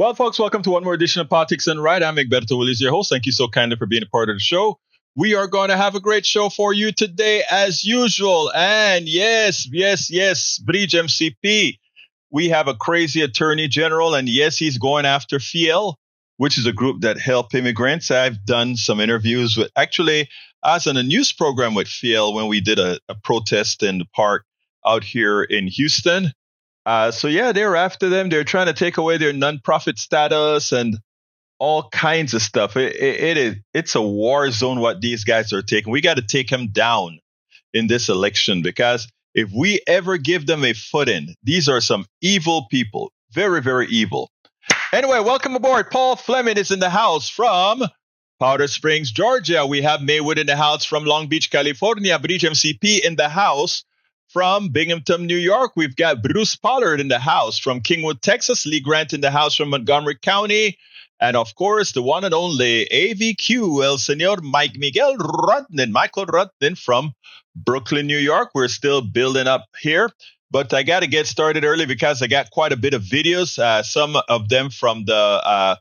Well, folks, welcome to one more edition of Politics and Right. I'm Egberto, Willies, your host. Thank you so kindly for being a part of the show. We are going to have a great show for you today, as usual. And yes, Bridge MCP. We have a crazy attorney general, and yes, he's going after FIEL, which is a group that help immigrants. I've done some interviews with, actually, I was on a news program with FIEL when we did a protest in the park out here in Houston. They're after them. They're trying to take away their nonprofit status and all kinds of stuff. It's a war zone what these guys are taking. We got to take them down in this election, because if we ever give them a footing, these are some evil people. Very, very evil. Anyway, welcome aboard. Paul Fleming is in the house from Powder Springs, Georgia. We have Maywood in the house from Long Beach, California. Bridge MCP in the house from Binghamton, New York. We've got Bruce Pollard in the house from Kingwood, Texas. Lee Grant in the house from Montgomery County. And of course, the one and only AVQ, El Señor Michael Rudnin from Brooklyn, New York. We're still building up here, but I got to get started early because I got quite a bit of videos, some of them from the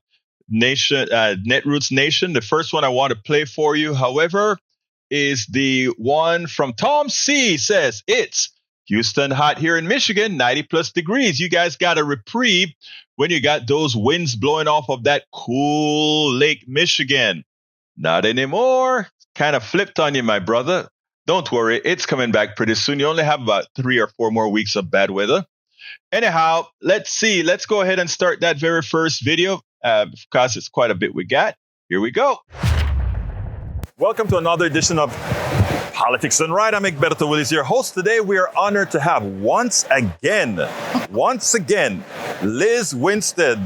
Netroots Nation. The first one I want to play for you, however, is the one from Tom C. Says, it's Houston hot here in Michigan, 90 plus degrees. You guys got a reprieve when you got those winds blowing off of that cool Lake Michigan. Not anymore. Kind of flipped on you, my brother. Don't worry, it's coming back pretty soon. You only have about 3 or 4 more weeks of bad weather. Anyhow, let's see. Let's go ahead and start that very first video because it's quite a bit we got. Here we go. Welcome to another edition of Politics and Right. I'm Egberto Willies, your host. Today we are honored to have once again, Lizz Winstead.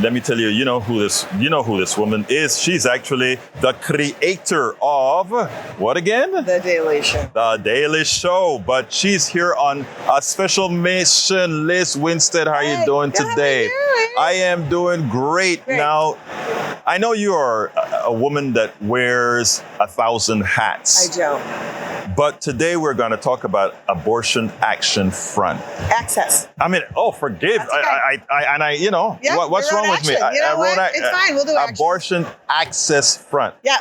Let me tell you, you know who this woman is. She's actually the creator of what again? The Daily Show. The Daily Show. But she's here on a special mission. Lizz Winstead, how are you doing today? I am doing great. Now, I know you are a woman that wears 1,000 hats. I don't. But today we're going to talk about Abortion Action Front. Access. I mean, forgive. Okay. What's wrong with me? You know what? It's fine. We'll do action. Abortion Access Front. Yeah.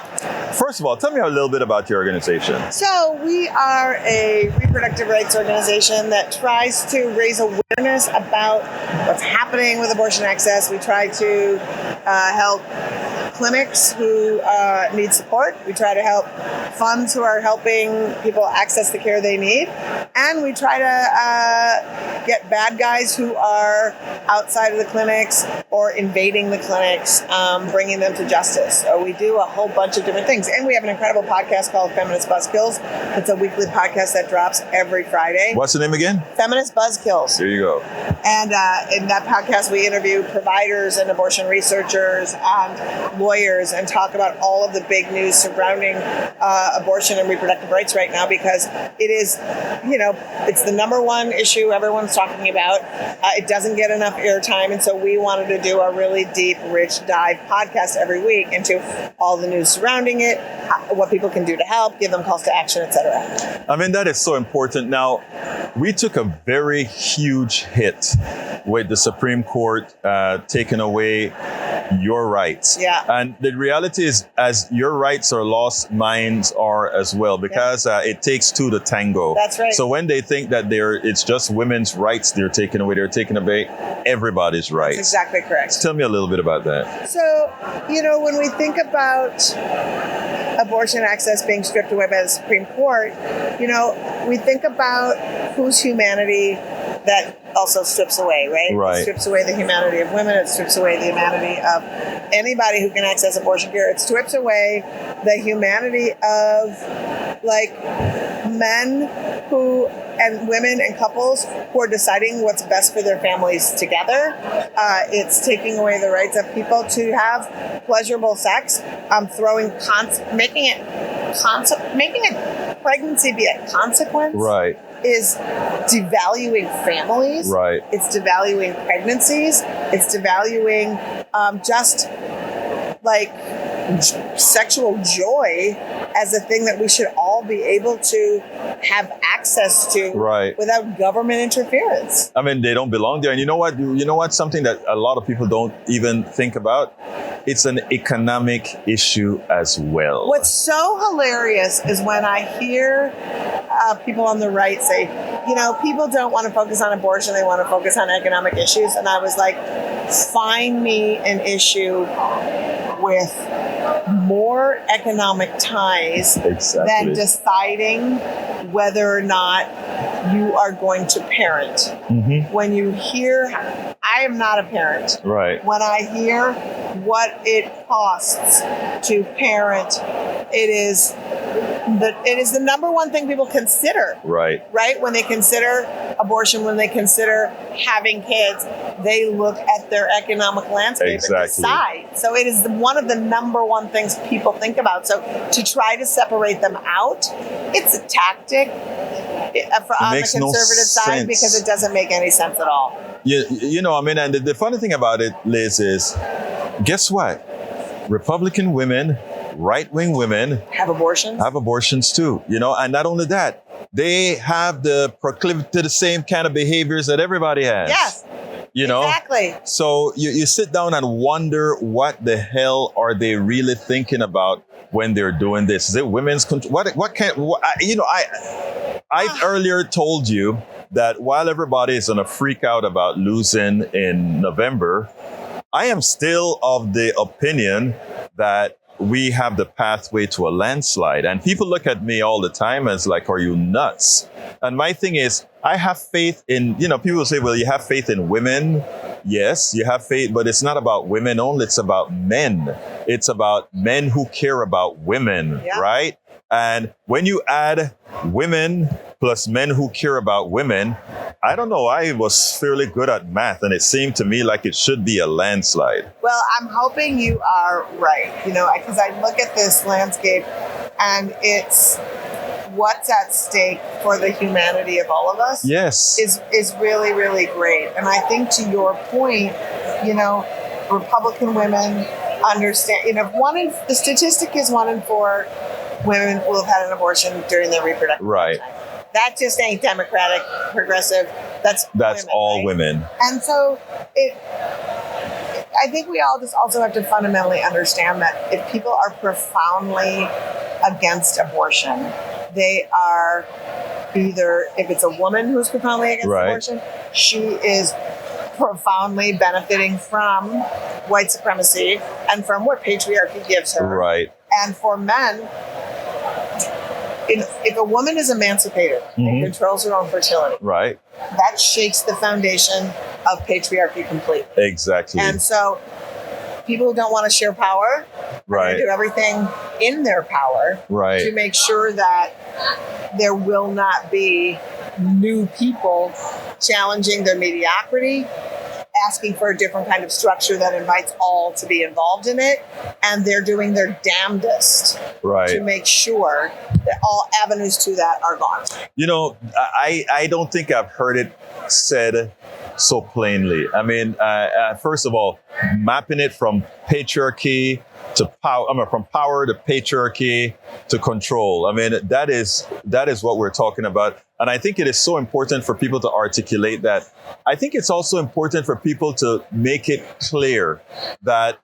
First of all, tell me a little bit about your organization. So we are a reproductive rights organization that tries to raise awareness about what's happening with abortion access. We try to help clinics who need support. We try to help funds who are helping people access the care they need. And we try to get bad guys who are outside of the clinics or invading the clinics, bringing them to justice. So we do a whole bunch of different things. And we have an incredible podcast called Feminist Buzzkills. It's a weekly podcast that drops every Friday. What's the name again? Feminist Buzzkills. There you go. And in that podcast, we interview providers and abortion researchers and lawyers and talk about all of the big news surrounding abortion and reproductive rights right now, because it is, it's the number one issue everyone's talking about. It doesn't get enough airtime. And so we wanted to do a really deep, rich dive podcast every week into all the news surrounding it, what people can do to help, give them calls to action, etc. I mean, that is so important. Now, we took a very huge hit with the Supreme Court taking away your rights. Yeah. And the reality is, as your rights are lost, mine are as well, because it takes two to tango. That's right. So when they think that it's just women's rights they're taking away everybody's rights. That's exactly correct. Tell me a little bit about that. So, when we think about abortion access being stripped away by the Supreme Court, we think about whose humanity that also strips away, right? Right. It strips away the humanity of women. It strips away the humanity of anybody who can access abortion care. It strips away the humanity of men and women and couples who are deciding what's best for their families together. It's taking away the rights of people to have pleasurable sex, making pregnancy be a consequence. Right. Is devaluing families. Right. It's devaluing pregnancies. It's devaluing just sexual joy as a thing that we should all be able to have access to Right. without government interference. I mean, they don't belong there. And you know what? You know what? Something that a lot of people don't even think about. It's an economic issue as well. What's so hilarious is when I hear people on the right say, people don't want to focus on abortion, they want to focus on economic issues. And I was like, find me an issue with more economic ties than deciding whether or not you are going to parent. Mm-hmm. When you hear, I am not a parent. Right. When I hear what it costs to parent, it is the number one thing people consider. Right. Right? When they consider abortion, when they consider having kids, they look at their economic landscape and decide. So it is one of the number one things people think about. So to try to separate them out, it's a tactic on the conservative side because it doesn't make any sense at all. And the funny thing about it, Liz, is guess what? Republican women, right-wing women have abortions too, and not only that, they have the proclivity to the same kind of behaviors that everybody has. Yes. Exactly. So you sit down and wonder what the hell are they really thinking about when they're doing this? Is it women's control? I earlier told you that while everybody is going to freak out about losing in November, I am still of the opinion that we have the pathway to a landslide. And people look at me all the time as like, are you nuts? And my thing is, I have faith in, people say, well, you have faith in women. Yes, you have faith, but it's not about women only. It's about men. It's about men who care about women, right? And when you add women plus men who care about women, I don't know, I was fairly good at math, and it seemed to me like it should be a landslide. Well, I'm hoping you are right, because I look at this landscape and it's what's at stake for the humanity of all of us. Yes. Is really, really great. And I think to your point, Republican women understand, the statistic is 1 in 4 women will have had an abortion during their reproductive time. That just ain't Democratic, progressive. That's women, all women. And so I think we all just also have to fundamentally understand that if people are profoundly against abortion, they are either, if it's a woman who's profoundly against abortion, she is profoundly benefiting from white supremacy and from what patriarchy gives her. Right. And for men, if a woman is emancipated and controls her own fertility, that shakes the foundation of patriarchy completely. Exactly. And so people who don't want to share power are going to do everything in their power to make sure that there will not be new people challenging their mediocrity, asking for a different kind of structure that invites all to be involved in it. And they're doing their damnedest to make sure that all avenues to that are gone. I don't think I've heard it said so plainly. I mean, first of all, mapping it from patriarchy to power, from power to patriarchy to control. I mean, that is what we're talking about. And I think it is so important for people to articulate that. I think it's also important for people to make it clear that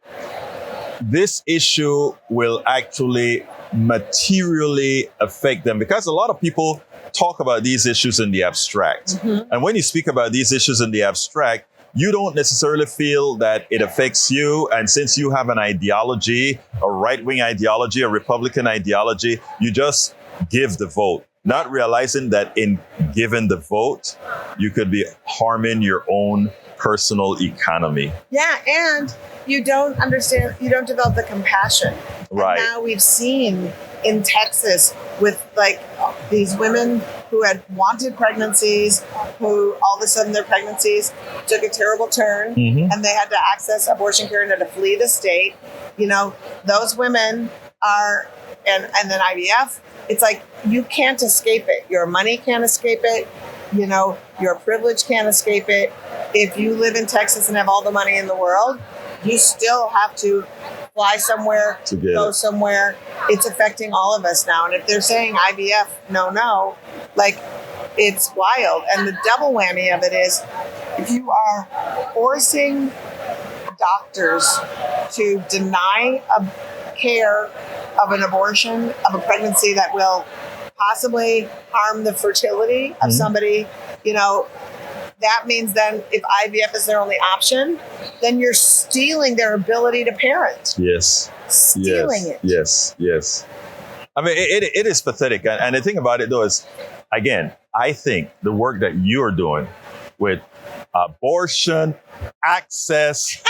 this issue will actually materially affect them, because a lot of people talk about these issues in the abstract. And when you speak about these issues in the abstract, you don't necessarily feel that it affects you. And since you have an ideology, a right-wing ideology, a Republican ideology, you just give the vote, not realizing that in giving the vote, you could be harming your own personal economy. Yeah, and you don't understand, you don't develop the compassion. Right. And now we've seen in Texas with these women who had wanted pregnancies, who all of a sudden their pregnancies took a terrible turn and they had to access abortion care and had to flee the state. Those women are, and then IVF, it's like you can't escape it. Your money can't escape it. Your privilege can't escape it. If you live in Texas and have all the money in the world, you still have to fly somewhere, go somewhere. It's affecting all of us now. And if they're saying IVF, no, Like, it's wild. And the double whammy of it is, if you are forcing doctors to deny a care of an abortion, of a pregnancy that will possibly harm the fertility of somebody, that means then if IVF is their only option, then you're stealing their ability to parent. Yes. Stealing it. Yes. I mean, it is pathetic. And the thing about it, though, is, again, I think the work that you're doing with abortion access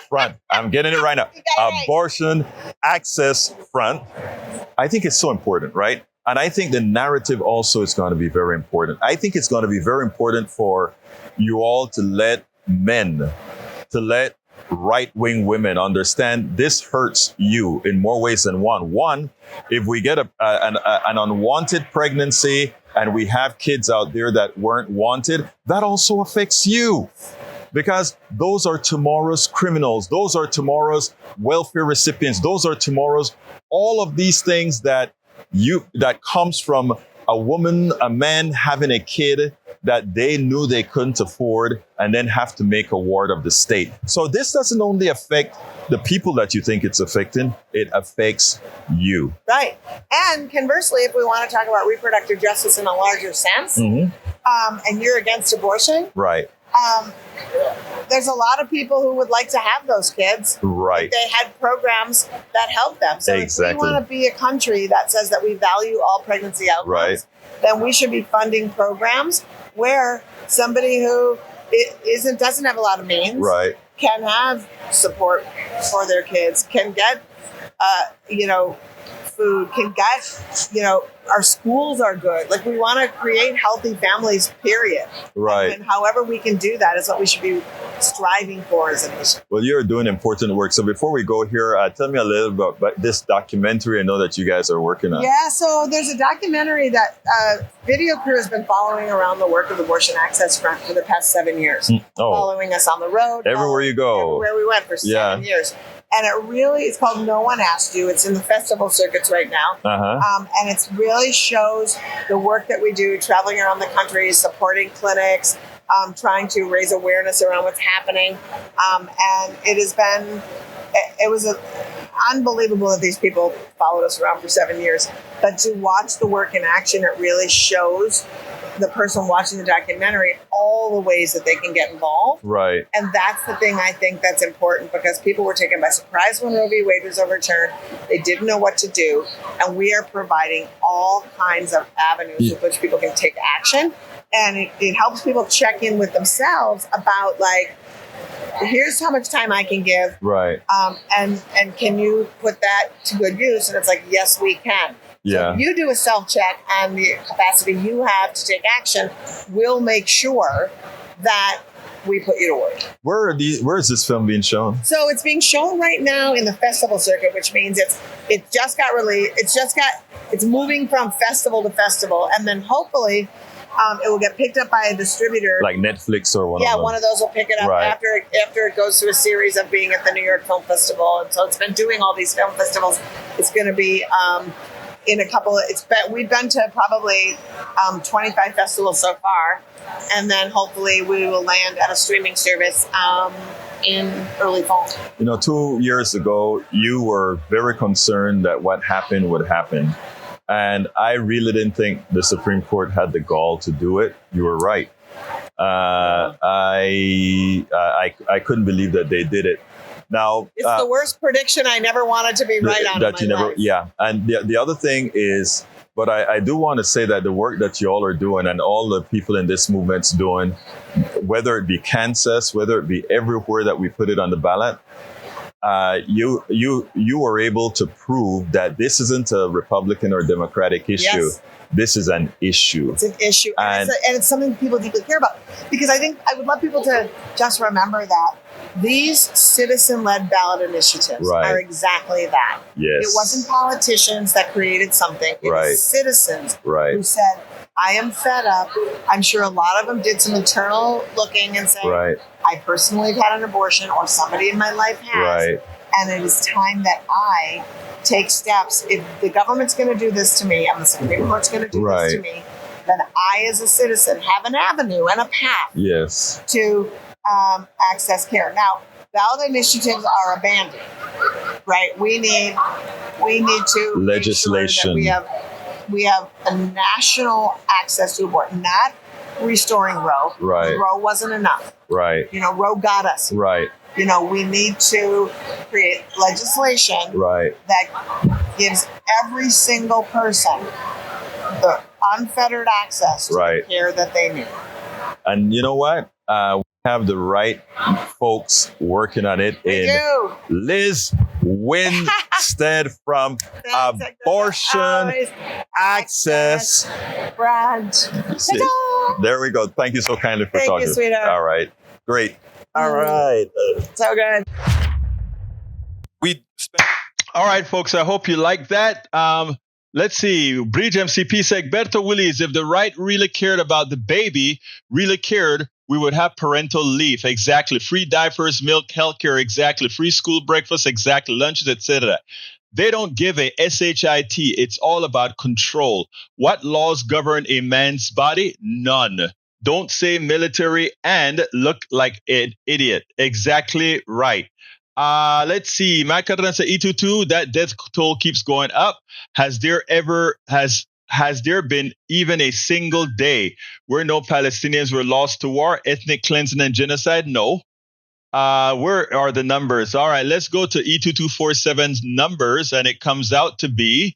front, I'm getting it right now, abortion access front, I think it's so important, right? And I think the narrative also is going to be very important. I think it's going to be very important for you all to let right-wing women understand this hurts you in more ways than one. One, if we get an unwanted pregnancy and we have kids out there that weren't wanted, that also affects you. Because those are tomorrow's criminals. Those are tomorrow's welfare recipients. Those are tomorrow's, all of these things that comes from a man having a kid that they knew they couldn't afford and then have to make a ward of the state. So this doesn't only affect the people that you think it's affecting, it affects you. Right. And conversely, if we want to talk about reproductive justice in a larger sense, and you're against abortion, right? There's a lot of people who would like to have those kids. Right. They had programs that help them. So exactly. If we want to be a country that says that we value all pregnancy outcomes, then we should be funding programs where somebody who doesn't have a lot of means can have support for their kids, can get food, can get our schools are good. Like, we want to create healthy families, period. Right. And however we can do that is what we should be striving for as a nation. Well, you're doing important work. So before we go here, tell me a little bit about this documentary I know that you guys are working on. Yeah, so there's a documentary that video crew has been following around the work of Abortion Access Front for the past 7 years. Following us on the road. Everywhere you go. Everywhere we went for 7 years. And it's called No One Asked You. It's in the festival circuits right now. And it really shows the work that we do, traveling around the country, supporting clinics, trying to raise awareness around what's happening. And it was unbelievable that these people followed us around for 7 years. But to watch the work in action, it really shows the person watching the documentary all the ways that they can get involved. Right. And that's the thing I think that's important, because people were taken by surprise when Roe v. Wade was overturned. They didn't know what to do. And we are providing all kinds of avenues with which people can take action. And it helps people check in with themselves about, like, here's how much time I can give. Right. And can you put that to good use? And it's like, yes, we can. So if you do a self-check on the capacity you have to take action, we'll make sure that we put you to work. Where is this film being shown? So it's being shown right now in the festival circuit, which means it just got released. It's moving from festival to festival, and then hopefully it will get picked up by a distributor, like Netflix or one. Yeah, one of those will pick it up after it goes through a series of being at the New York Film Festival, and so it's been doing all these film festivals. It's going to be. In a couple of, we've been to probably 25 festivals so far, and then hopefully we will land at a streaming service in early fall. 2 years ago, you were very concerned that what happened would happen, and I really didn't think the Supreme Court had the gall to do it. You were right. I couldn't believe that they did it. Now, it's the worst prediction I never wanted to be right on. That you never, And the other thing is, but I do want to say that the work that you all are doing and all the people in this movement's doing, whether it be Kansas, whether it be everywhere that we put it on the ballot, you were able to prove that this isn't a Republican or Democratic issue. Yes. This is an issue. It's an issue. And it's something people deeply care about. Because I would love people to just remember that these citizen-led ballot initiatives are exactly that. Yes. It wasn't politicians that created something. It was citizens who said, I am fed up. I'm sure a lot of them did some internal looking and saying, I personally have had an abortion, or somebody in my life has. And it is time that I take steps. If the government's going to do this to me and the Supreme Court's going to do this to me, then I, as a citizen, have an avenue and a path Yes. to access care. Now, ballot initiatives are abandoned, right? We need to Legislation. make sure that we have a national access to abortion, not restoring Roe. Right. Roe wasn't enough. Right. Roe got us. Right. We need to create legislation Right. that gives every single person the unfettered access to the care that they need. And you know what? We have the right folks working on it in Lizz Winstead from Abortion Access Branch. There we go. Thank you so kindly for talking. Thank you, sweetheart. All right. Great. All right. So good. All right, folks. I hope you like that. Let's see. Bridge MCP said, Egberto, Willies, if the right really cared about the baby, really cared, we would have parental leave. Exactly. Free diapers, milk, healthcare. Exactly. Free school breakfast. Exactly. Lunches, etc. They don't give a SHIT. It's all about control. What laws govern a man's body? None. Don't say military and look like an idiot. Exactly right. Let's see. Macaron said E22, that death toll keeps going up. Has there been even a single day where no Palestinians were lost to war, ethnic cleansing, and genocide? No. Where are the numbers? All right, let's go to E2247's numbers, and it comes out to be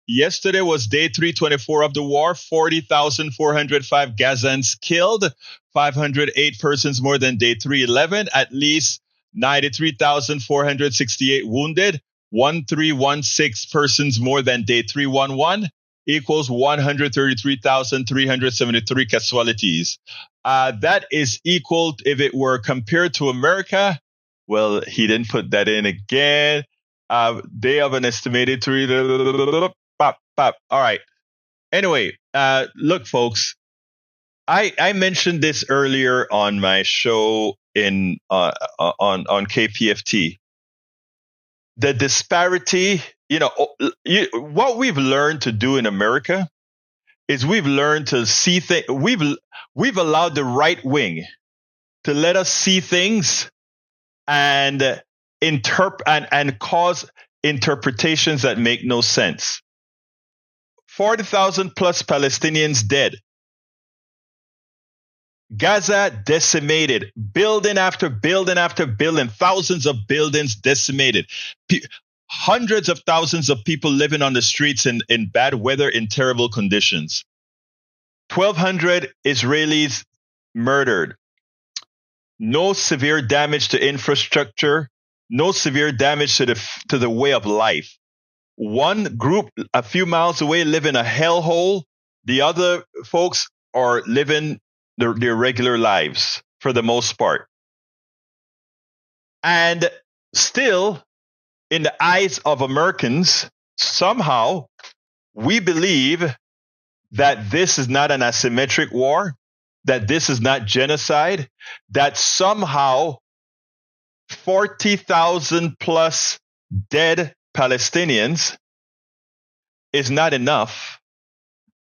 yesterday was day 324 of the war, 40,405 Gazans killed, 508 persons more than day 311, at least 93,468 wounded, 1316 persons more than day 311, equals 133,373 casualties. That is equal, if it were compared to America, well, he didn't put that in again. They have an estimated pop. All right. Anyway, look, folks, I mentioned this earlier on my show on KPFT. The disparity, what we've learned to do in America is we've learned to see things. We've allowed the right wing to let us see things and and cause interpretations that make no sense. 40,000 plus Palestinians dead. Gaza decimated, building after building after building, thousands of buildings decimated. Hundreds of thousands of people living on the streets in bad weather, in terrible conditions. 1,200 Israelis murdered. No severe damage to infrastructure, no severe damage to the way of life. One group a few miles away live in a hellhole. The other folks are living their regular lives for the most part. And still, in the eyes of Americans, somehow we believe that this is not an asymmetric war, that this is not genocide, that somehow 40,000 plus dead Palestinians is not enough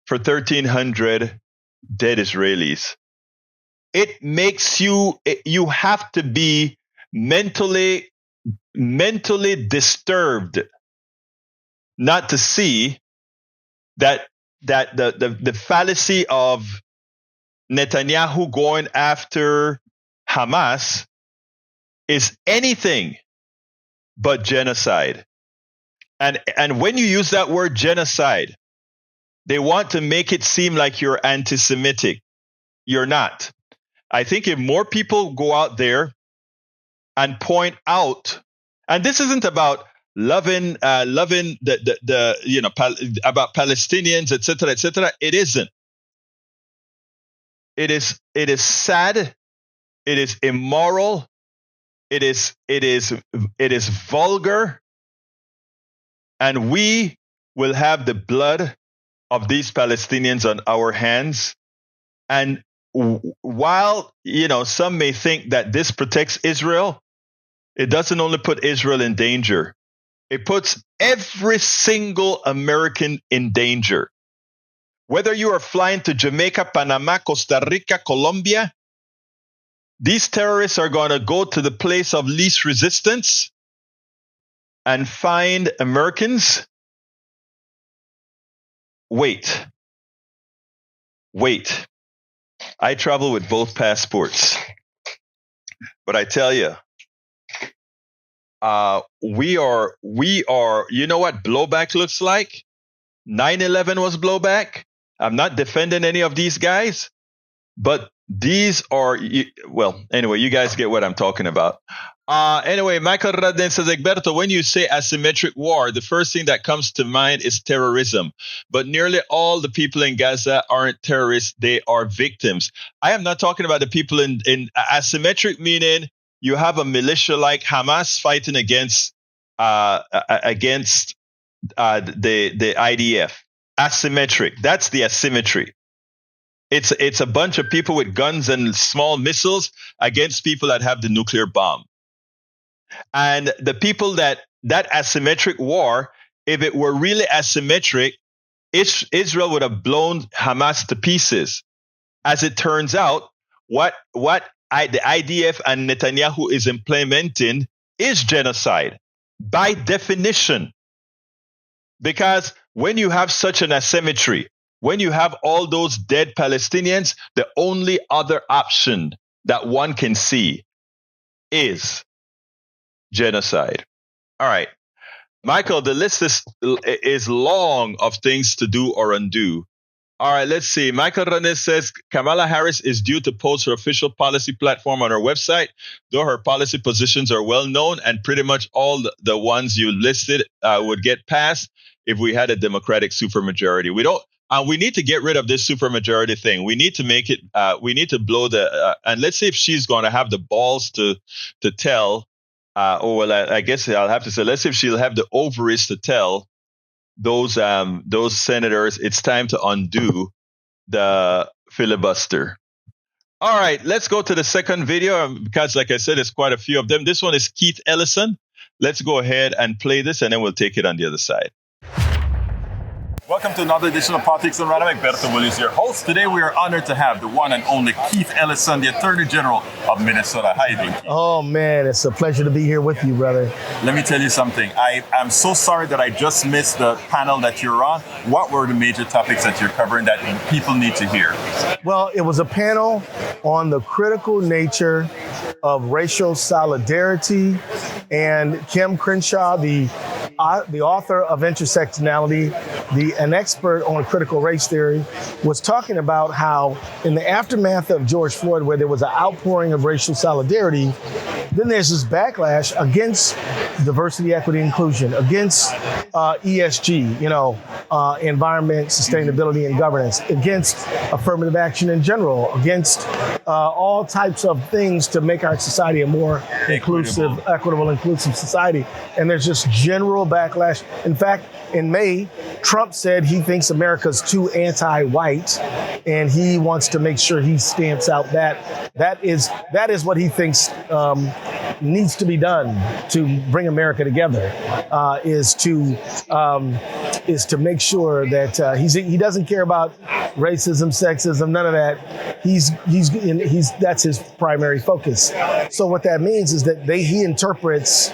for 1,300 dead Israelis. It makes you have to be mentally disturbed not to see that the fallacy of Netanyahu going after Hamas is anything but genocide. And when you use that word genocide, they want to make it seem like you're anti-Semitic. You're not. I think if more people go out there and point out, and this isn't about loving about Palestinians, etc. It isn't. It is sad. It is immoral. It is vulgar. And we will have the blood of these Palestinians on our hands. And while, some may think that this protects Israel, it doesn't only put Israel in danger. It puts every single American in danger. Whether you are flying to Jamaica, Panama, Costa Rica, Colombia, these terrorists are going to go to the place of least resistance and find Americans. Wait. I travel with both passports. But I tell you, we are, you know what blowback looks like? 9/11 was blowback. I'm not defending any of these guys, but these are, anyway, you guys get what I'm talking about. Anyway, Michael Radden says, Egberto, when you say asymmetric war, the first thing that comes to mind is terrorism. But nearly all the people in Gaza aren't terrorists. They are victims. I am not talking about the people in asymmetric, meaning you have a militia like Hamas fighting against the IDF. Asymmetric. That's the asymmetry. It's a bunch of people with guns and small missiles against people that have the nuclear bomb. And the people that asymmetric war, if it were really asymmetric, Israel would have blown Hamas to pieces. As it turns out, what the IDF and Netanyahu is implementing is genocide by definition. Because when you have such an asymmetry, when you have all those dead Palestinians, the only other option that one can see is genocide. All right. Michael, the list is long of things to do or undo. All right, let's see. Michael René says Kamala Harris is due to post her official policy platform on her website, though her policy positions are well known and pretty much all the ones you listed would get passed if we had a Democratic supermajority. We need to get rid of this supermajority thing. We need to make it, we need to blow and let's see if she's going to have the balls to tell, I guess I'll have to say, let's see if she'll have the ovaries to tell those senators it's time to undo the filibuster. All right, let's go to the second video because, like I said, there's quite a few of them. This one is Keith Ellison. Let's go ahead and play this, and then we'll take it on the other side. Welcome to another edition of Politics and Random. Egberto Willies, your host. Today we are honored to have the one and only Keith Ellison, the Attorney General of Minnesota. How are you doing, Keith? Oh, man, it's a pleasure to be here with you, brother. Let me tell you something. I'm so sorry that I just missed the panel that you're on. What were the major topics that you're covering that people need to hear? Well, it was a panel on the critical nature of racial solidarity, and Kim Crenshaw, the author of Intersectionality, an expert on critical race theory, was talking about how in the aftermath of George Floyd, where there was an outpouring of racial solidarity, then there's this backlash against diversity, equity, inclusion, against ESG, environment, sustainability, and governance, against affirmative action in general, against all types of things to make our society a more equitable, inclusive society. And there's just general backlash. In fact, in May, Trump said he thinks America's too anti-white, and he wants to make sure he stamps out that is what he thinks needs to be done to bring America together. Is to make sure that he doesn't care about racism, sexism, none of that. That's his primary focus. So what that means is that he interprets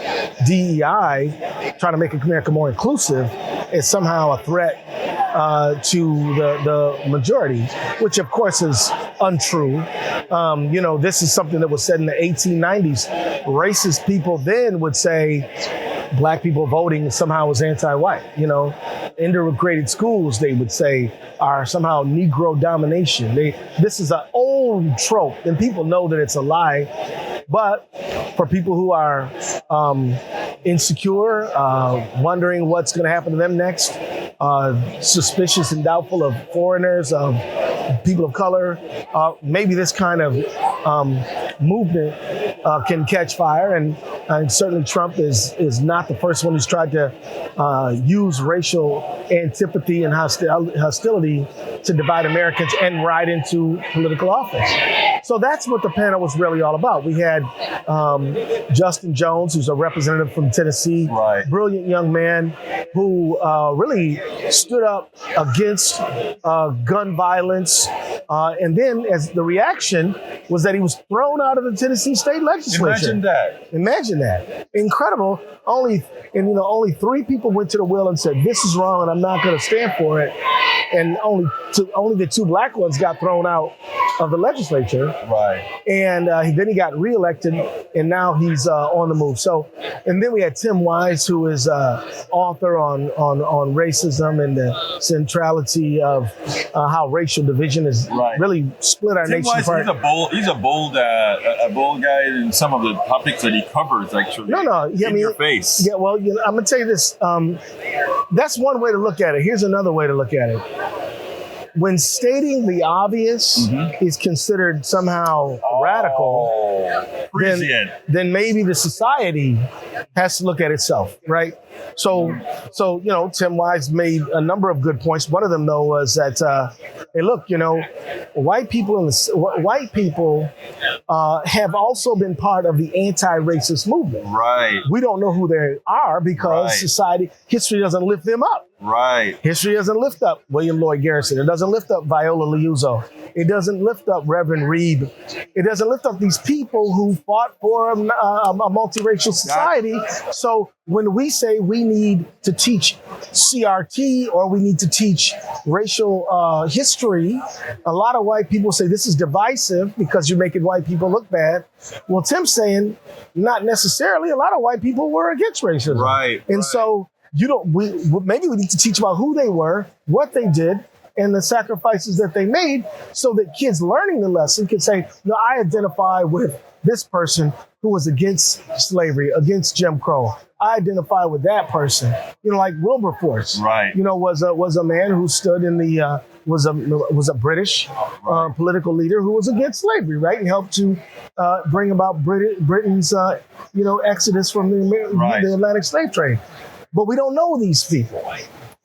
DEI, trying to make America more inclusive, as somehow a threat to the majority, which of course is untrue. This is something that was said in the 1890s. Racist people then would say Black people voting somehow was anti-white. Integrated schools, they would say, are somehow Negro domination. This is an old trope, and people know that it's a lie. But for people who are insecure, wondering what's going to happen to them next, suspicious and doubtful of foreigners, of people of color, maybe this kind of movement can catch fire, and certainly Trump is not the first one who's tried to use racial antipathy and hostility to divide Americans and ride into political office. So that's what the panel was really all about. We had Justin Jones, who's a representative from Tennessee, brilliant young man who really stood up against gun violence. And then as the reaction was that he was thrown out of the Tennessee state legislature. Imagine that. Incredible. Only 3 people went to the well and said, this is wrong and I'm not going to stand for it. And only the 2 black ones got thrown out of the legislature. Right. And then he got reelected, and now he's on the move. So, and then we had Tim Wise, who is author on racism and the centrality of how racial division has really split our nation apart. He's a bold guy in some of the topics that he covers. Actually, your face. Yeah, well, I'm gonna tell you this. That's one way to look at it. Here's another way to look at it. When stating the obvious is considered somehow radical, then maybe the society has to look at itself, right? So Tim Wise made a number of good points. One of them, though, was that, hey, look, white people have also been part of the anti-racist movement. Right. We don't know who they are because history doesn't lift them up. Right. History doesn't lift up William Lloyd Garrison. It doesn't lift up Viola Liuzzo. It doesn't lift up Reverend Reeb. It doesn't lift up these people who fought for a multiracial society. So when we say we need to teach CRT or we need to teach racial history, a lot of white people say this is divisive because you're making white people look bad. Well, Tim's saying not necessarily. A lot of white people were against racism. Right. And so maybe we need to teach about who they were, what they did, and the sacrifices that they made so that kids learning the lesson can say, no, I identify with this person who was against slavery, against Jim Crow. I identify with that person. Like Wilberforce, was a man who stood in the, was a British political leader who was against slavery, right? And helped to bring about Britain's, exodus from the Atlantic slave trade. But we don't know these people.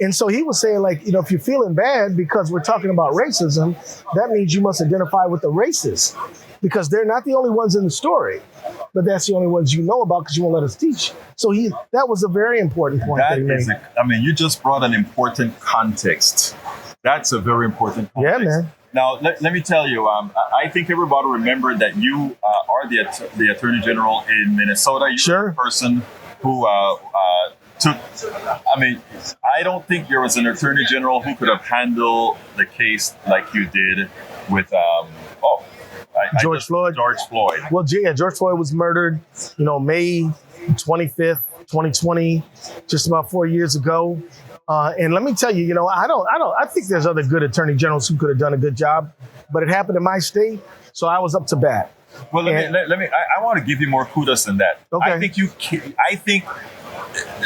And so he was saying, if you're feeling bad because we're talking about racism, that means you must identify with the racists because they're not the only ones in the story, but that's the only ones you know about because you won't let us teach. So that was a very important point that he made. You just brought an important context. That's a very important context. Yeah, man. Now, let me tell you, I think everybody remembered that you are the Attorney General in Minnesota. You're the person who I don't think there was an attorney general who could have handled the case like you did with George Floyd. Well, George Floyd was murdered, May 25th, 2020, just about 4 years ago. And let me tell you, I think there's other good attorney generals who could have done a good job, but it happened in my state, so I was up to bat. Well, I want to give you more kudos than that. Okay. I think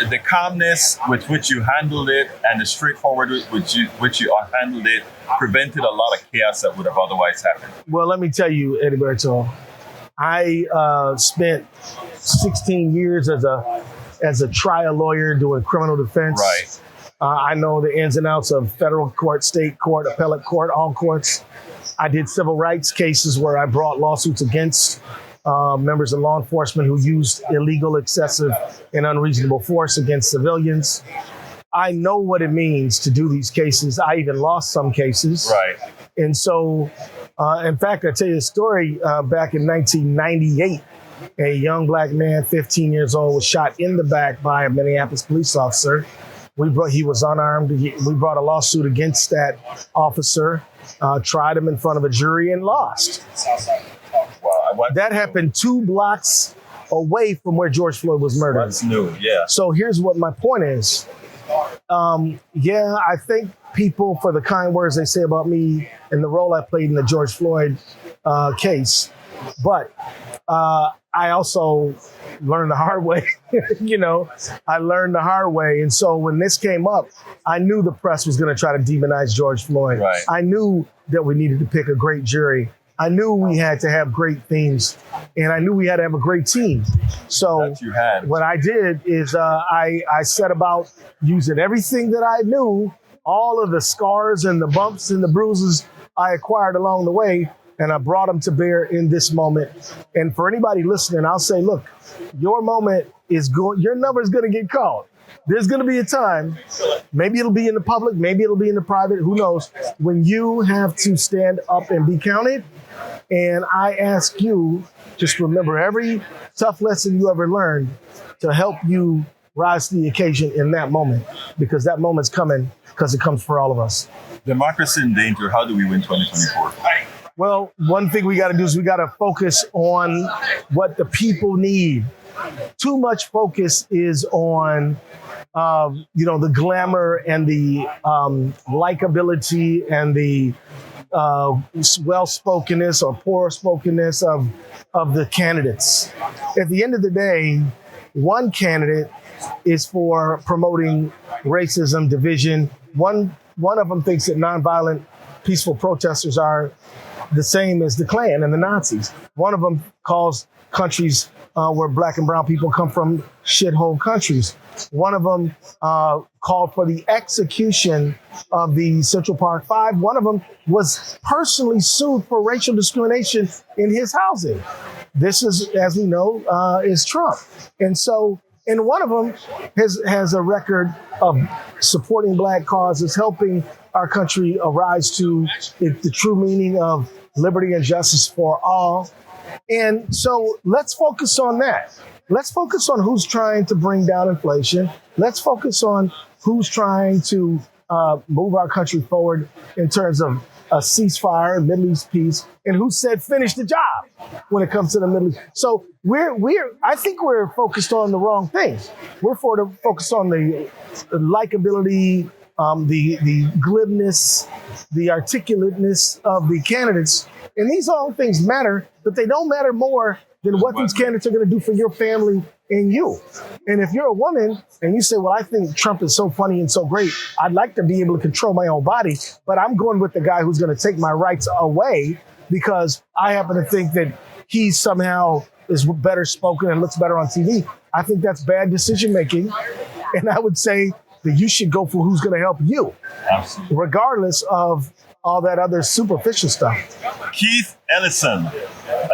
the calmness with which you handled it and the straightforward with which you handled it prevented a lot of chaos that would have otherwise happened. Well, let me tell you, Egberto, I spent 16 years as a trial lawyer doing criminal defense. Right. I know the ins and outs of federal court, state court, appellate court, all courts. I did civil rights cases where I brought lawsuits against members of law enforcement who used illegal, excessive, and unreasonable force against civilians. I know what it means to do these cases. I even lost some cases. Right. And so, in fact, I'll tell you a story. Back in 1998, a young black man, 15 years old, was shot in the back by a Minneapolis police officer. He was unarmed. We brought a lawsuit against that officer, tried him in front of a jury, and lost. That happened 2 blocks away from where George Floyd was murdered. That's new, yeah. So here's what my point is. I thank people for the kind words they say about me and the role I played in the George Floyd case. But I also learned the hard way. I learned the hard way. And so when this came up, I knew the press was going to try to demonize George Floyd. Right. I knew that we needed to pick a great jury. I knew we had to have great themes, and I knew we had to have a great team. So what I did is I set about using everything that I knew, all of the scars and the bumps and the bruises I acquired along the way, and I brought them to bear in this moment. And for anybody listening, I'll say, look, your moment is going, your number is going to get called. There's going to be a time, maybe it'll be in the public, maybe it'll be in the private, who knows, when you have to stand up and be counted. And I ask you, just remember every tough lesson you ever learned to help you rise to the occasion in that moment, because that moment's coming, because it comes for all of us. Democracy in danger. How do we win 2024? Well, one thing we got to do is we got to focus on what the people need. Too much focus is on, the glamour and the likability and the well-spokenness or poor-spokenness of the candidates. At the end of the day, one candidate is for promoting racism, division. One of them thinks that nonviolent, peaceful protesters are the same as the Klan and the Nazis. One of them calls countries where black and brown people come from shithole countries. One of them called for the execution of the Central Park Five. One of them was personally sued for racial discrimination in his housing. This is, as we know, is Trump. And one of them has a record of supporting black causes, helping our country arise to the true meaning of liberty and justice for all. And so let's focus on that. Let's focus on who's trying to bring down inflation. Let's focus on who's trying to move our country forward in terms of a ceasefire, Middle East peace, and who said finish the job when it comes to the Middle East. So I think we're focused on the wrong things. We're focused on the likability, the glibness, the articulateness of the candidates. And these all things matter, but they don't matter more than what these candidates are going to do for your family and you. And if you're a woman and you say, well, I think Trump is so funny and so great, I'd like to be able to control my own body, but I'm going with the guy who's going to take my rights away because I happen to think that he somehow is better spoken and looks better on TV. I think that's bad decision making. And I would say that you should go for who's going to help you, regardless of all that other superficial stuff. Keith Ellison,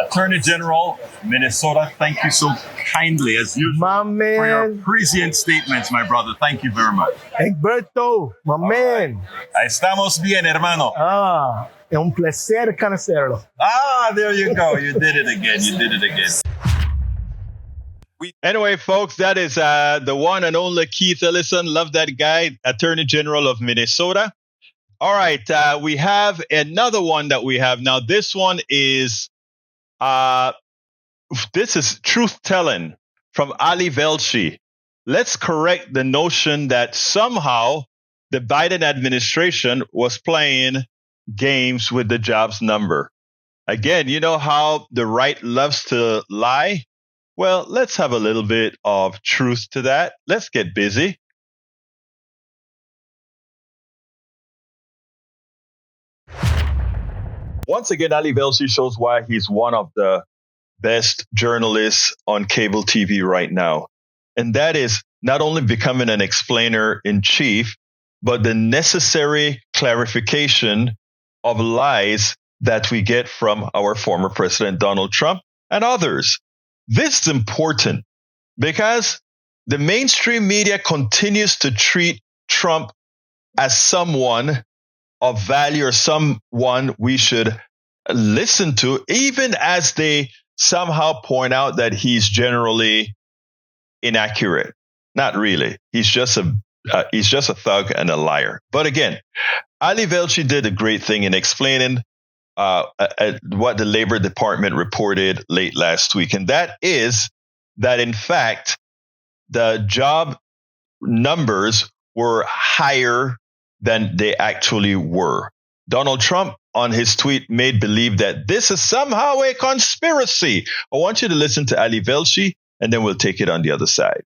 Attorney General, Minnesota, thank you so kindly, as usual, for your prescient statements, my brother. Thank you very much. Egberto, my man. Estamos bien, hermano. Es un placer conocerlo. There you go. You did it again. Anyway, folks, that is the one and only Keith Ellison. Love that guy, Attorney General of Minnesota. All right, we have another one that we have now. This one is truth telling from Ali Velshi. Let's correct the notion that somehow the Biden administration was playing games with the jobs number. Again, you know how the right loves to lie? Well, let's have a little bit of truth to that. Let's get busy. Once again, Ali Velshi shows why he's one of the best journalists on cable TV right now. And that is not only becoming an explainer in chief, but the necessary clarification of lies that we get from our former president, Donald Trump, and others. This is important because the mainstream media continues to treat Trump as someone of value or someone we should listen to, even as they somehow point out that he's generally inaccurate. Not really. He's just a thug and a liar. But again, Ali Velshi did a great thing in explaining what the Labor Department reported late last week. And that is that, in fact, the job numbers were higher than they actually were. Donald Trump, on his tweet, made believe that this is somehow a conspiracy. I want you to listen to Ali Velshi, and then we'll take it on the other side.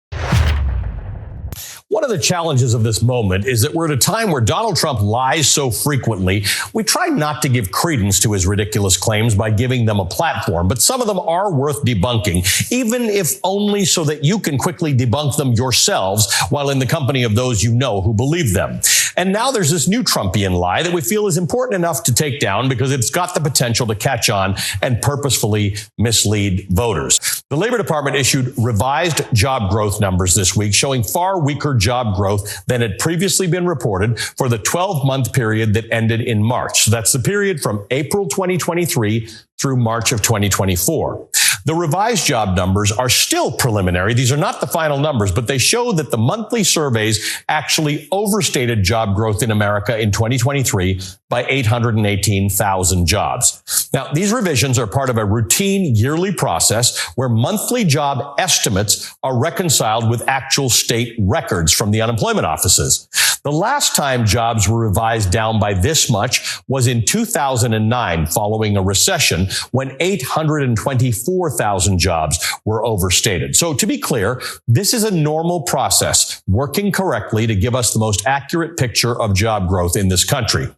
One of the challenges of this moment is that we're at a time where Donald Trump lies so frequently, we try not to give credence to his ridiculous claims by giving them a platform. But some of them are worth debunking, even if only so that you can quickly debunk them yourselves while in the company of those you know who believe them. And now there's this new Trumpian lie that we feel is important enough to take down because it's got the potential to catch on and purposefully mislead voters. The Labor Department issued revised job growth numbers this week, showing far weaker job growth than had previously been reported for the 12-month period that ended in March. So that's the period from April 2023 through March of 2024. The revised job numbers are still preliminary. These are not the final numbers, but they show that the monthly surveys actually overstated job growth in America in 2023 by 818,000 jobs. Now, these revisions are part of a routine yearly process where monthly job estimates are reconciled with actual state records from the unemployment offices. The last time jobs were revised down by this much was in 2009, following a recession when 824,000 jobs were overstated. So to be clear, this is a normal process, working correctly to give us the most accurate picture of job growth in this country.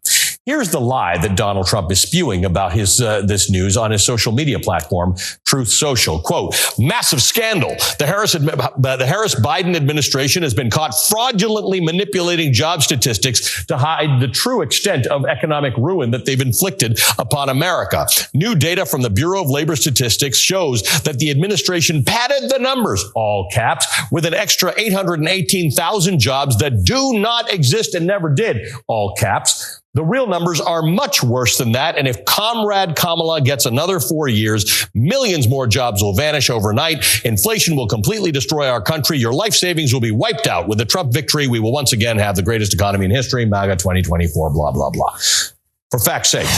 Here's the lie that Donald Trump is spewing about his this news on his social media platform, Truth Social. Quote, massive scandal. The Harris-Biden administration has been caught fraudulently manipulating job statistics to hide the true extent of economic ruin that they've inflicted upon America. New data from the Bureau of Labor Statistics shows that the administration padded the numbers, all caps, with an extra 818,000 jobs that do not exist and never did, all caps. The real numbers are much worse than that. And if Comrade Kamala gets another 4 years, millions more jobs will vanish overnight. Inflation will completely destroy our country. Your life savings will be wiped out. With the Trump victory, we will once again have the greatest economy in history. MAGA 2024, blah, blah, blah. For fact's sake,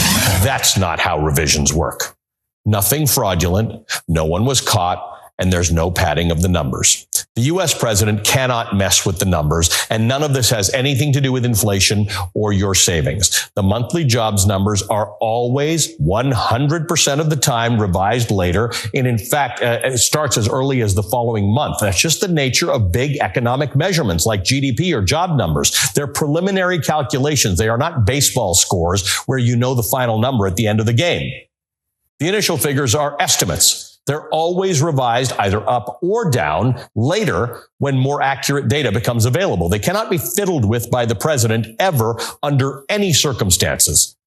that's not how revisions work. Nothing fraudulent. No one was caught. And there's no padding of the numbers. The U.S. president cannot mess with the numbers, and none of this has anything to do with inflation or your savings. The monthly jobs numbers are always 100% of the time revised later, and in fact, it starts as early as the following month. That's just the nature of big economic measurements like GDP or job numbers. They're preliminary calculations. They are not baseball scores where you know the final number at the end of the game. The initial figures are estimates. They're always revised either up or down later when more accurate data becomes available. They cannot be fiddled with by the president ever under any circumstances.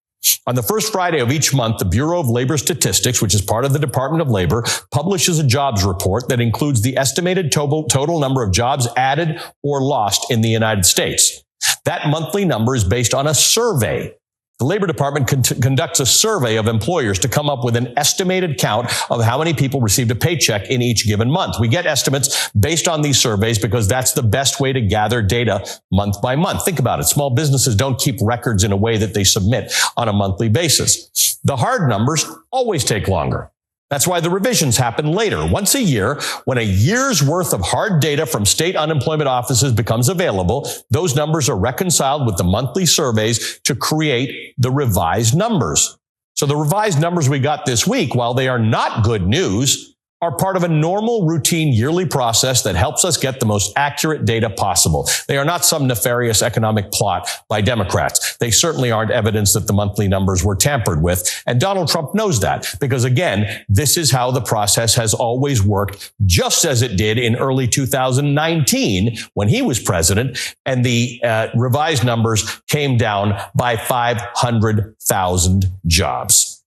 On the first Friday of each month, the Bureau of Labor Statistics, which is part of the Department of Labor, publishes a jobs report that includes the estimated total number of jobs added or lost in the United States. That monthly number is based on a survey. The Labor Department conducts a survey of employers to come up with an estimated count of how many people received a paycheck in each given month. We get estimates based on these surveys because that's the best way to gather data month by month. Think about it. Small businesses don't keep records in a way that they submit on a monthly basis. The hard numbers always take longer. That's why the revisions happen later, once a year, when a year's worth of hard data from state unemployment offices becomes available. Those numbers are reconciled with the monthly surveys to create the revised numbers. So the revised numbers we got this week, while they are not good news, are part of a normal routine yearly process that helps us get the most accurate data possible. They are not some nefarious economic plot by Democrats. They certainly aren't evidence that the monthly numbers were tampered with. And Donald Trump knows that because, again, this is how the process has always worked, just as it did in early 2019 when he was president, and the revised numbers came down by 500,000 jobs.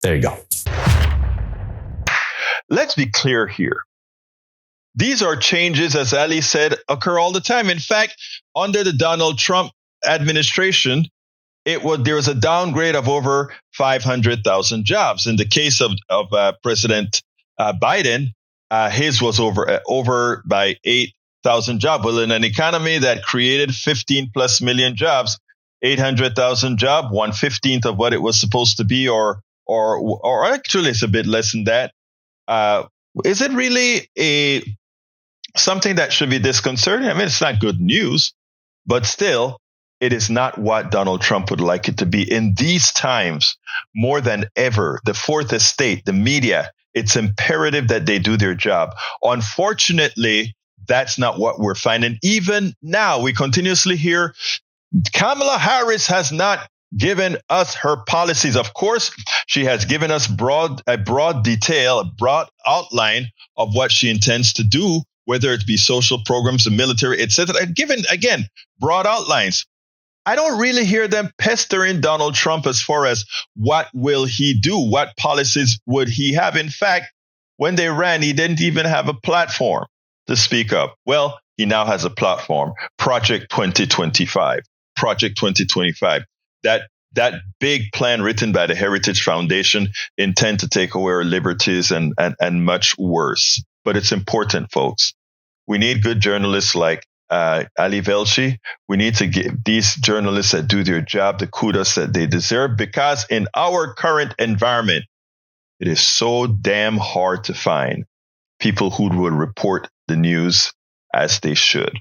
There you go. Let's be clear here. These are changes, as Ali said, occur all the time. In fact, under the Donald Trump administration, there was a downgrade of over 500,000 jobs. In the case of President Biden, his was over by 8,000 jobs. Well, in an economy that created 15 plus million jobs, 800,000 jobs, 1/15 of what it was supposed to be, or actually it's a bit less than that. Is it really something that should be disconcerting? I mean, it's not good news, but still, it is not what Donald Trump would like it to be. In these times, more than ever, the fourth estate, the media, it's imperative that they do their job. Unfortunately, That's not what we're finding. Even now, we continuously hear Kamala Harris has not given us her policies. Of course, she has given us a broad detail, a broad outline of what she intends to do, whether it be social programs, the military, etc. Given, again, broad outlines. I don't really hear them pestering Donald Trump as far as what will he do? What policies would he have? In fact, when they ran, he didn't even have a platform to speak of. Well, he now has a platform, Project 2025. Project 2025. That big plan written by the Heritage Foundation intend to take away our liberties and much worse. But it's important, folks. We need good journalists like Ali Velshi. We need to give these journalists that do their job the kudos that they deserve, because in our current environment, it is so damn hard to find people who will report the news as they should.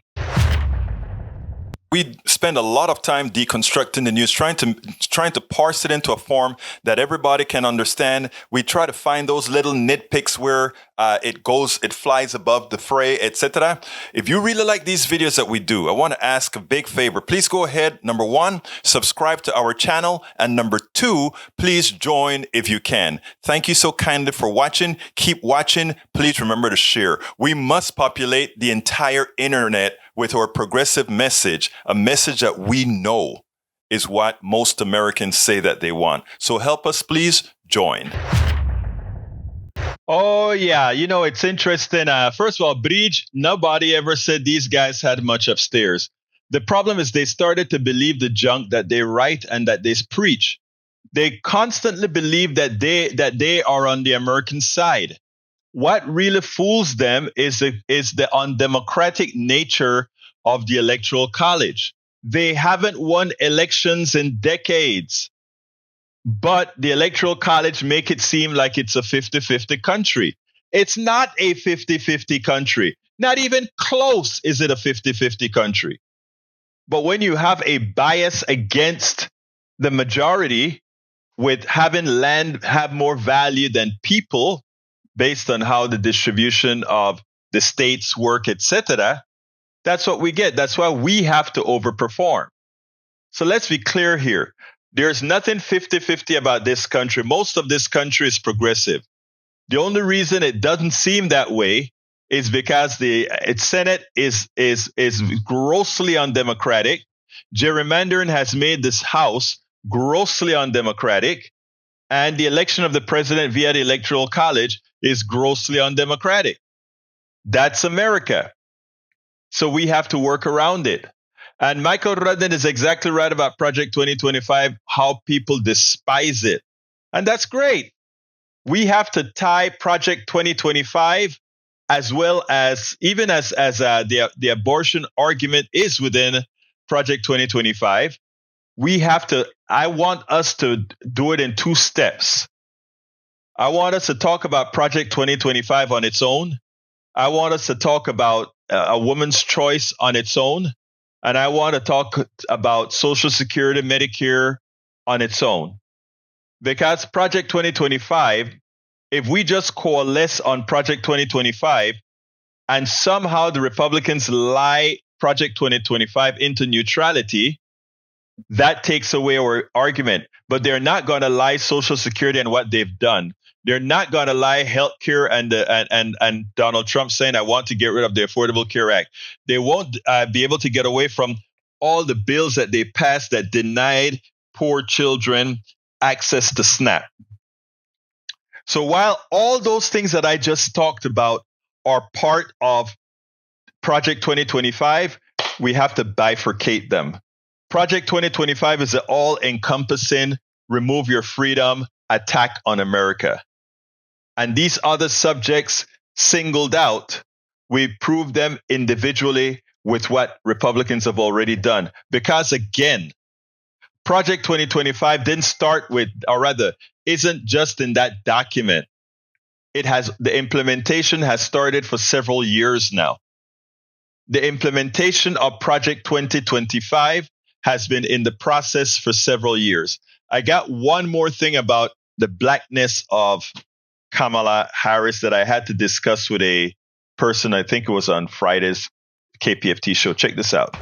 We spend a lot of time deconstructing the news, trying to parse it into a form that everybody can understand. We try to find those little nitpicks where it flies above the fray, etc. If you really like these videos that we do, I want to ask a big favor. Please go ahead. Number 1, subscribe to our channel. And number 2, please join if you can. Thank you so kindly for watching. Keep watching. Please remember to share. We must populate the entire internet with our progressive message, a message that we know is what most Americans say that they want. So help us, please join. Oh, yeah. You know, it's interesting. First of all, Bridge, nobody ever said these guys had much upstairs. The problem is they started to believe the junk that they write and that they preach. They constantly believe that they are on the American side. What really fools them is the undemocratic nature of the Electoral College. They haven't won elections in decades, but the Electoral College make it seem like it's a 50-50 country. It's not a 50-50 country. Not even close is it a 50-50 country. But when you have a bias against the majority, with having land have more value than people, based on how the distribution of the states work, etc., that's what we get. That's why we have to overperform. So let's be clear here. There's nothing 50-50 about this country. Most of this country is progressive. The only reason it doesn't seem that way is because its Senate is grossly undemocratic. Gerrymandering has made this House grossly undemocratic. And the election of the president via the Electoral College is grossly undemocratic. That's America. So we have to work around it. And Michael Rudden is exactly right about Project 2025, how people despise it. And that's great. We have to tie Project 2025 as well as, even as the abortion argument is within Project 2025. I want us to do it in 2 steps. I want us to talk about Project 2025 on its own. I want us to talk about a woman's choice on its own. And I want to talk about Social Security, Medicare on its own. Because Project 2025, if we just coalesce on Project 2025 and somehow the Republicans lie Project 2025 into neutrality, that takes away our argument. But they're not going to lie Social Security and what they've done. They're not going to lie healthcare and Donald Trump saying, I want to get rid of the Affordable Care Act. They won't be able to get away from all the bills that they passed that denied poor children access to SNAP. So while all those things that I just talked about are part of Project 2025, we have to bifurcate them. Project 2025 is an all-encompassing, remove your freedom, attack on America. And these other subjects singled out, we prove them individually with what Republicans have already done. Because again, Project 2025 didn't start with, or rather, isn't just in that document. The implementation has started for several years now. The implementation of Project 2025 has been in the process for several years. I got one more thing about the blackness of Kamala Harris that I had to discuss with a person. I think it was on Friday's KPFT show. Check this out.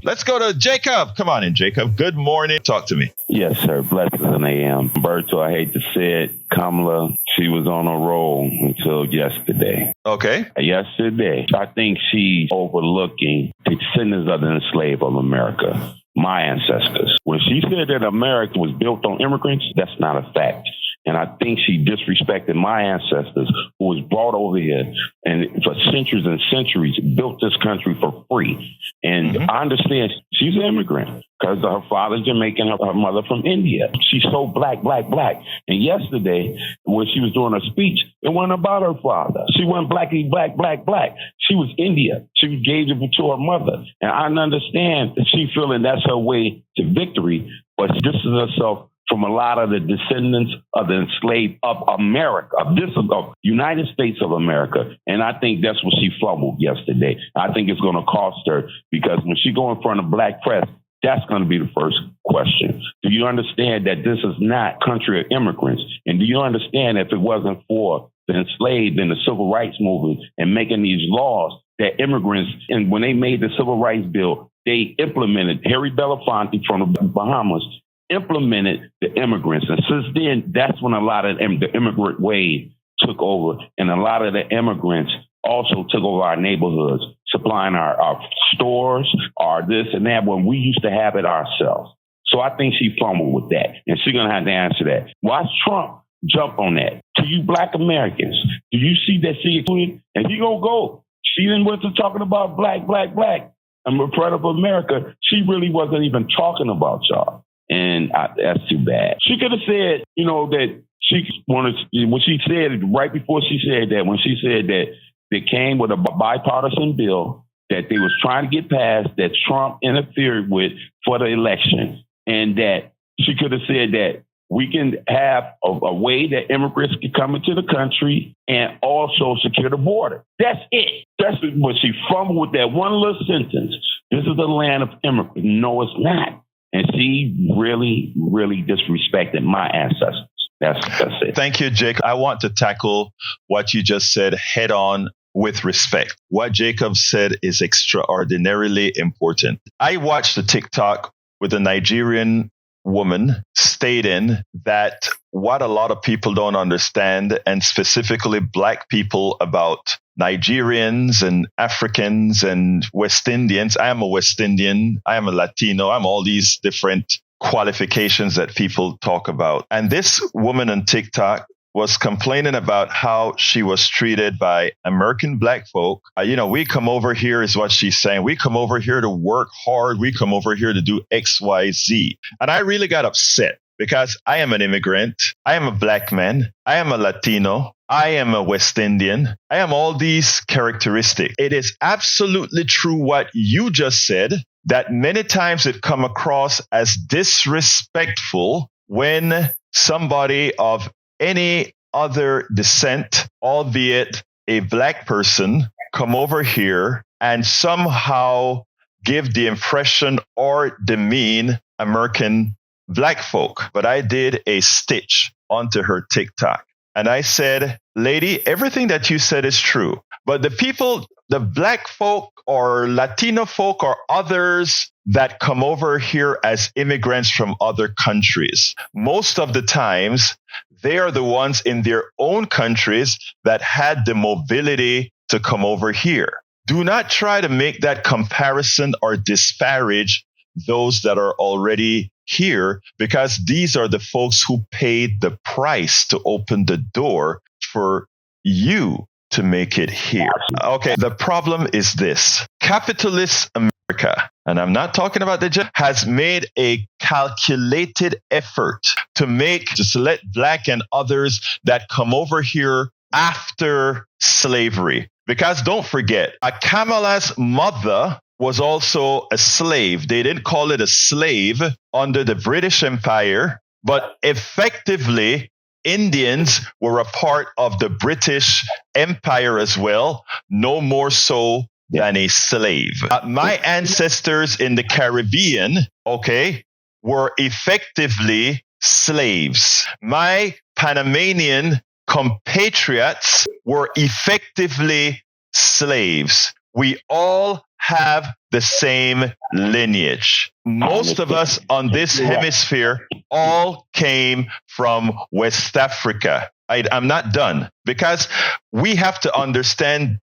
Let's go to Jacob. Come on in, Jacob. Good morning. Talk to me. Yes, sir. Blessings in AM. Egberto, I hate to say it, Kamala, she was on a roll until yesterday. Okay. Yesterday, I think she's overlooking the descendants of the enslaved of America, my ancestors. When she said that America was built on immigrants, that's not a fact. And I think she disrespected my ancestors who was brought over here and for centuries and centuries built this country for free. And I understand she's an immigrant because her father's Jamaican, her mother from India. She's so black, black, black. And yesterday, when she was doing her speech, it wasn't about her father. She wasn't blacky, black, black, black. She was India. She gave it to her mother. And I understand that she feeling that's her way to victory, but she distances herself from a lot of the descendants of the enslaved of America, of United States of America. And I think that's what she fumbled yesterday. I think it's going to cost her because when she go in front of black press, that's going to be the first question. Do you understand that this is not country of immigrants? And do you understand if it wasn't for the enslaved and the civil rights movement and making these laws that immigrants, and when they made the civil rights bill, they implemented Harry Belafonte from the Bahamas, implemented the immigrants. And since then, that's when a lot of the immigrant wave took over. And a lot of the immigrants also took over our neighborhoods, supplying our stores, our this and that, when we used to have it ourselves. So I think she fumbled with that. And she's going to have to answer that. Watch Trump jump on that. To you black Americans, do you see that she included? And he going to go. She didn't went to talking about black, black, black. I'm a part of America. She really wasn't even talking about y'all. And that's too bad. She could have said, that she wanted, when she said, right before she said that, when she said that they came with a bipartisan bill that they was trying to get passed that Trump interfered with for the election. And that she could have said that we can have a way that immigrants can come into the country and also secure the border. That's it. That's what she fumbled with that one little sentence. This is the land of immigrants. No, it's not. And she really, really disrespected my ancestors. That's it. Thank you, Jake. I want to tackle what you just said head on with respect. What Jacob said is extraordinarily important. I watched a TikTok with a Nigerian woman stating that what a lot of people don't understand, and specifically black people, about Nigerians and Africans and West Indians. I am a West Indian. I am a Latino. I'm all these different qualifications that people talk about. And this woman on TikTok was complaining about how she was treated by American black folk. We come over here, is what she's saying. We come over here to work hard. We come over here to do X, Y, Z. And I really got upset because I am an immigrant. I am a black man. I am a Latino. I am a West Indian. I am all these characteristics. It is absolutely true what you just said, that many times it come across as disrespectful when somebody of any other descent, albeit a black person, come over here and somehow give the impression or demean American black folk. But I did a stitch onto her TikTok. And I said, lady, everything that you said is true. But the people, the black folk or Latino folk or others that come over here as immigrants from other countries, most of the times, they are the ones in their own countries that had the mobility to come over here. Do not try to make that comparison or disparage those that are already here, because these are the folks who paid the price to open the door for you to make it here. Okay, the problem is this. Capitalist America, and I'm not talking about has made a calculated effort to select black and others that come over here after slavery. Because don't forget, Kamala's mother was also a slave. They didn't call it a slave under the British Empire, but effectively, Indians were a part of the British Empire as well, no more so than a slave. My ancestors in the Caribbean, were effectively slaves. My Panamanian compatriots were effectively slaves. We all have the same lineage. Most of us on this hemisphere all came from West Africa. I'm not done, because we have to understand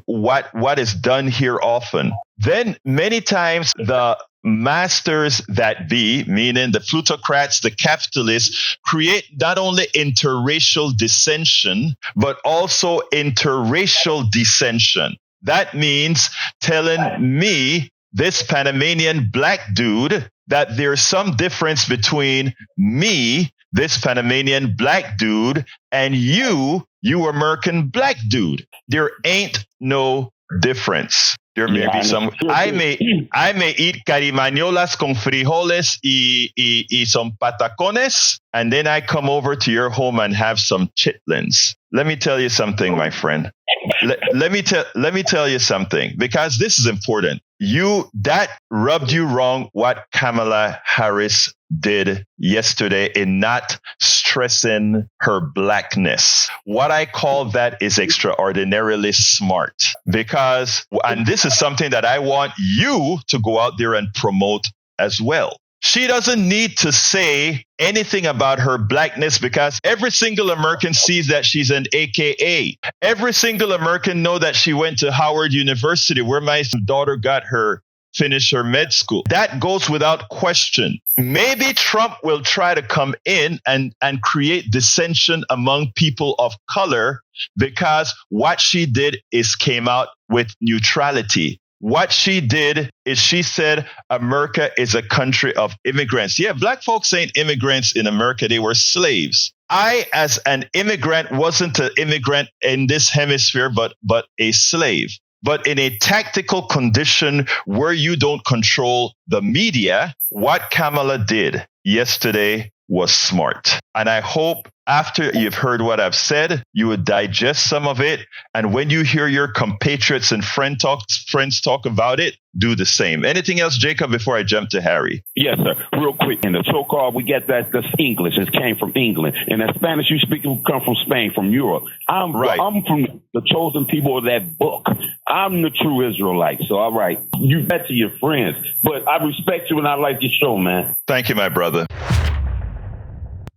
what is done here often. Then many times the masters that be, meaning the plutocrats, the capitalists, create not only interracial dissension, but also interracial dissension. That means telling me, this Panamanian black dude, that there's some difference between me, this Panamanian black dude, and you American black dude. There ain't no difference. There may be some. I may eat carimañolas con frijoles y some patacones, and then I come over to your home and have some chitlins. Let me tell you something, my friend. Let me tell you something, because this is important. That rubbed you wrong what Kamala Harris did yesterday in not stressing her blackness. What I call that is extraordinarily smart, because, and this is something that I want you to go out there and promote as well. She doesn't need to say anything about her blackness, because every single American sees that she's an AKA. Every single American know that she went to Howard University, where my daughter finished her med school. That goes without question. Maybe Trump will try to come in and create dissension among people of color, because what she did is came out with neutrality. What she did is she said America is a country of immigrants. Yeah, black folks ain't immigrants in America. They were slaves. I, as an immigrant, wasn't an immigrant in this hemisphere, but a slave. But in a tactical condition where you don't control the media, what Kamala did yesterday was smart. And I hope after you've heard what I've said, you would digest some of it. And when you hear your compatriots and friends talk about it, do the same. Anything else, Jacob, before I jump to Harry? Yes, sir. Real quick. In the so-called, we get that's English. It came from England. And that Spanish you speak come from Spain, from Europe. I'm from the chosen people of that book. I'm the true Israelite. So, all right, you bet to your friends. But I respect you and I like your show, man. Thank you, my brother.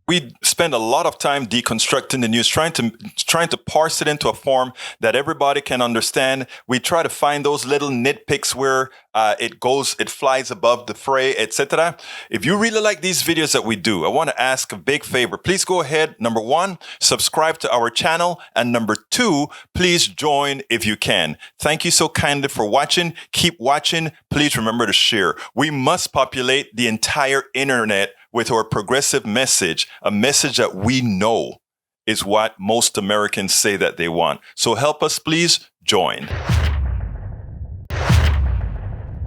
We spend a lot of time deconstructing the news, trying to parse it into a form that everybody can understand. We try to find those little nitpicks where it flies above the fray, etc. If you really like these videos that we do, I want to ask a big favor. Please go ahead. Number 1, subscribe to our channel. And number 2, please join if you can. Thank you so kindly for watching. Keep watching. Please remember to share. We must populate the entire internet with our progressive message, a message that we know is what most Americans say that they want. So help us, please join.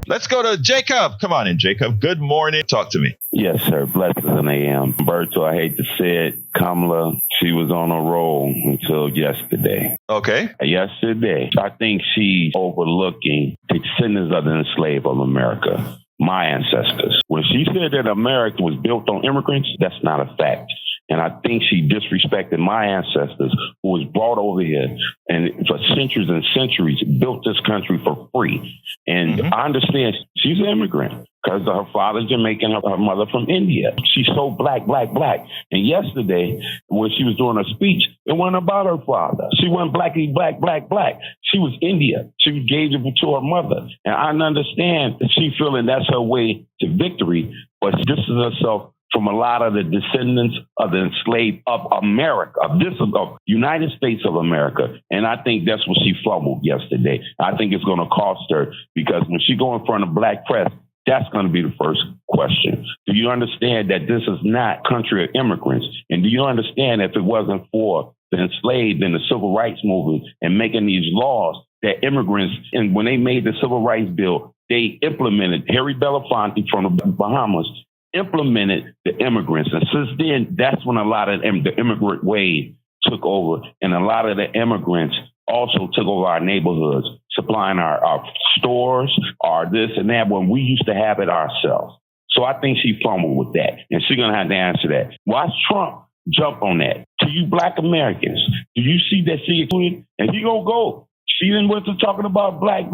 Let's go to Jacob. Come on in, Jacob. Good morning. Talk to me. Yes, sir. Blessed as an AM. Egberto, I hate to say it, Kamala, she was on a roll until yesterday. Okay. Yesterday, I think she's overlooking the descendants of the enslaved of America. My ancestors. When she said that America was built on immigrants, that's not a fact. And I think she disrespected my ancestors who was brought over here and for centuries and centuries built this country for free. And I understand she's an immigrant because her father's Jamaican, her mother from India. She's so black. And yesterday, when she was doing her speech, it wasn't about her father. She wasn't black. She was India. She gave it to her mother. And I understand that she feeling that's her way to victory, but she distances herself from a lot of the descendants of the enslaved of America, of United States of America. And I think that's what she fumbled yesterday. I think it's going to cost her, because when she go in front of black press, that's going to be the first question. Do you understand that this is not a country of immigrants? And do you understand if it wasn't for the enslaved and the civil rights movement and making these laws that immigrants, and when they made the civil rights bill, they implemented, Harry Belafonte from the Bahamas implemented the immigrants. And since then, that's when a lot of the immigrant wave took over. And a lot of the immigrants also took over our neighborhoods, supplying our stores, our this and that, when we used to have it ourselves. So I think she fumbled with that. And she's going to have to answer that. Watch Trump jump on that. To you black Americans, do you see that she included? And he gonna go. She then went to talking about black.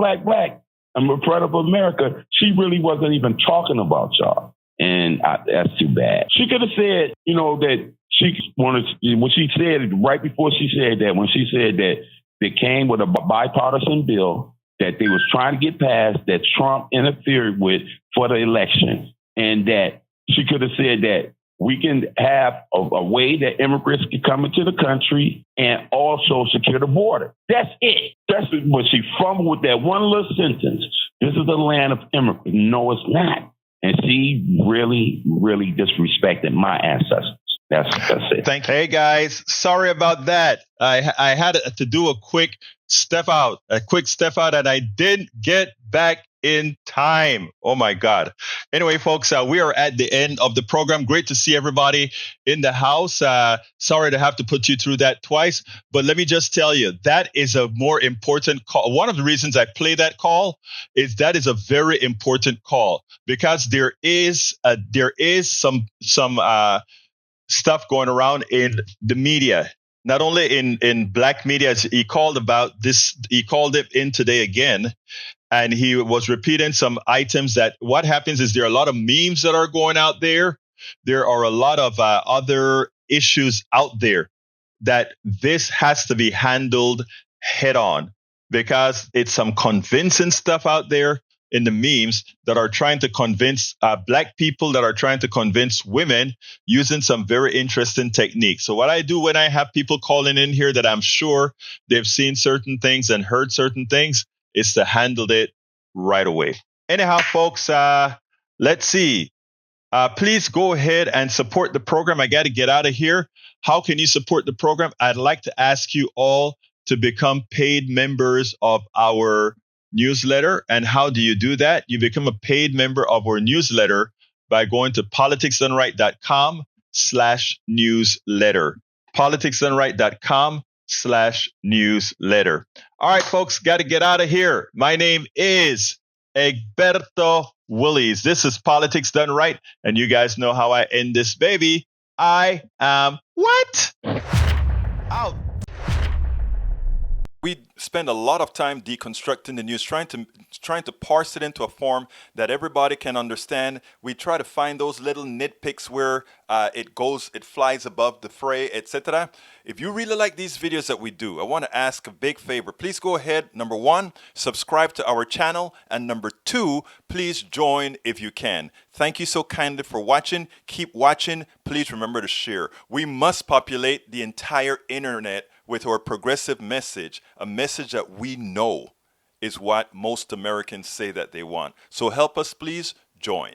I'm a part of America. She really wasn't even talking about y'all. And that's too bad. She could have said, that she wanted, when she said, right before she said that, when she said that they came with a bipartisan bill that they was trying to get passed, that Trump interfered with for the election, and that she could have said that we can have a way that immigrants can come into the country and also secure the border. That's it. That's what she fumbled with that one little sentence. This is the land of immigrants. No, it's not. And she really, really disrespected my ancestors. That's it. Thank you. Hey guys, sorry about that. I had to do a quick step out, and I didn't get back in time. Oh my God. Anyway, folks, we are at the end of the program. Great to see everybody in the house. Sorry to have to put you through that twice, but let me just tell you, that is a more important call. One of the reasons I play that call is that is a very important call, because there is some stuff going around in the media, not only in black media. As he called it in today again, and he was repeating some items that what happens is there are a lot of memes that are going out there. There are a lot of other issues out there that this has to be handled head on, because it's some convincing stuff out there in the memes that are trying to convince black people, that are trying to convince women using some very interesting techniques. So what I do when I have people calling in here that I'm sure they've seen certain things and heard certain things is to handle it right away. Anyhow, folks, let's see. Please go ahead and support the program. I got to get out of here. How can you support the program? I'd like to ask you all to become paid members of our newsletter. And how do you do that? You become a paid member of our newsletter by going to politicsdoneright.com/newsletter. politicsdoneright.com/newsletter. All right, folks, got to get out of here. My name is Egberto Willies. This is Politics Done Right. And you guys know how I end this baby. I am what? Out. We spend a lot of time deconstructing the news, trying to parse it into a form that everybody can understand. We try to find those little nitpicks where it flies above the fray, etc. If you really like these videos that we do, I want to ask a big favor. Please go ahead. Number one, subscribe to our channel. And number two, please join if you can. Thank you so kindly for watching. Keep watching. Please remember to share. We must populate the entire internet with our progressive message, a message that we know is what most Americans say that they want. So help us, please join.